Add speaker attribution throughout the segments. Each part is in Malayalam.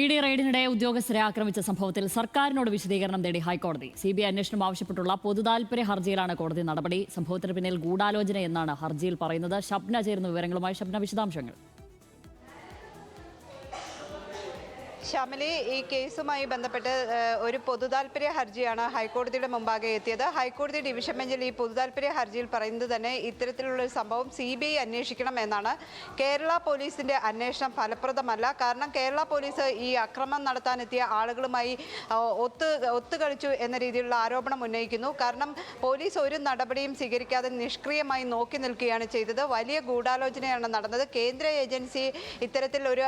Speaker 1: ഇഡി റെയ്ഡിനിടെ ഉദ്യോഗസ്ഥരെ ആക്രമിച്ച സംഭവത്തിൽ സർക്കാരിനോട് വിശദീകരണം തേടി ഹൈക്കോടതി. സിബിഐ അന്വേഷണം ആവശ്യപ്പെട്ടുള്ള പൊതുതാൽപര്യ ഹർജിയിലാണ് കോടതി നടപടി. സംഭവത്തിന് പിന്നിൽ ഗൂഢാലോചന എന്നാണ് ഹർജിയിൽ പറയുന്നത്. ഷബ്ന ചേരുന്ന വിവരങ്ങളുമായി. ഷബ്ന, വിശദാംശങ്ങൾ.
Speaker 2: ശ്യാമിലി, ഈ കേസുമായി ബന്ധപ്പെട്ട് ഒരു പൊതുതാൽപര്യ ഹർജിയാണ് ഹൈക്കോടതിയുടെ മുമ്പാകെ എത്തിയത്. ഹൈക്കോടതി ഡിവിഷൻ ബെഞ്ചിൽ ഈ പൊതുതാൽപര്യ ഹർജിയിൽ പറയുന്നത് തന്നെ ഇത്തരത്തിലുള്ള ഒരു സംഭവം CBI അന്വേഷിക്കണം എന്നാണ്. കേരള പോലീസിന്റെ അന്വേഷണം ഫലപ്രദമല്ല. കാരണം കേരള പോലീസ് ഈ അക്രമം നടത്താനെത്തിയ ആളുകളുമായി ഒത്തുകളിച്ചു എന്ന രീതിയിലുള്ള ആരോപണം ഉന്നയിക്കുന്നു. കാരണം പോലീസ് ഒരു നടപടിയും സ്വീകരിക്കാതെ നിഷ്ക്രിയമായി നോക്കി നിൽക്കുകയാണ് ചെയ്തത്. വലിയ ഗൂഢാലോചനയാണ് നടന്നത്. കേന്ദ്ര ഏജൻസി ഇത്തരത്തിലൊരു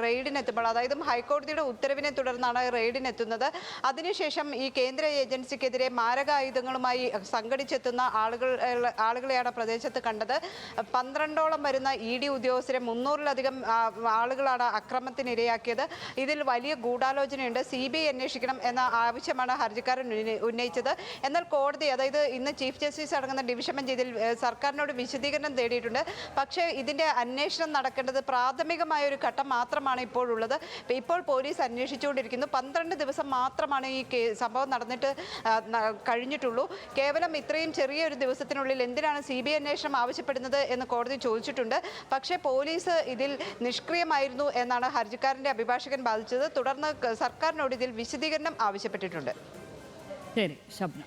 Speaker 2: റെയ്ഡിനെത്തുമ്പോൾ, അതായത് ഹൈക്കോടതിയുടെ ഉത്തരവിനെ തുടർന്നാണ് റെയ്ഡിനെത്തുന്നത്. അതിനുശേഷം ഈ കേന്ദ്ര ഏജൻസിക്കെതിരെ മാരകായുധങ്ങളുമായി സംഘടിച്ചെത്തുന്ന ആളുകളെയാണ് പ്രദേശത്ത് കണ്ടത്. 12ഓളം വരുന്ന ED ഉദ്യോഗസ്ഥരെ 300-ലധികം ആളുകളാണ് അക്രമത്തിനിരയാക്കിയത്. ഇതിൽ വലിയ ഗൂഢാലോചനയുണ്ട്. CBI അന്വേഷിക്കണം എന്ന ആവശ്യമാണ് ഹർജിക്കാരൻ ഉന്നയിച്ചത്. എന്നാൽ കോടതി, അതായത് ഇന്ന് ചീഫ് ജസ്റ്റിസ് അടങ്ങുന്ന ഡിവിഷൻ ബെഞ്ച് ഇതിൽ സർക്കാരിനോട് വിശദീകരണം തേടിയിട്ടുണ്ട്. പക്ഷേ ഇതിൻ്റെ അന്വേഷണം നടക്കേണ്ടത് പ്രാഥമികമായ ഒരു ഘട്ടം മാത്രമാണ് ഇപ്പോഴുള്ളത്. ഇപ്പോൾ പോലീസ് അന്വേഷിച്ചുകൊണ്ടിരിക്കുന്നു. 12 ദിവസം മാത്രമാണ് ഈ സംഭവം നടന്നിട്ട് കഴിഞ്ഞിട്ടുള്ളൂ. കേവലം ഇത്രയും ചെറിയൊരു ദിവസത്തിനുള്ളിൽ എന്തിനാണ് CBI അന്വേഷണം ആവശ്യപ്പെടുന്നത് എന്ന് കോടതി ചോദിച്ചിട്ടുണ്ട്. പക്ഷേ പോലീസ് ഇതിൽ നിഷ്ക്രിയമായിരുന്നു എന്നാണ് ഹർജിക്കാരൻ്റെ അഭിഭാഷകൻ വാദിച്ചത്. തുടർന്ന് സർക്കാരിനോട് ഇതിൽ വിശദീകരണം ആവശ്യപ്പെട്ടിട്ടുണ്ട്.
Speaker 1: ശരി, ഷബ്ന.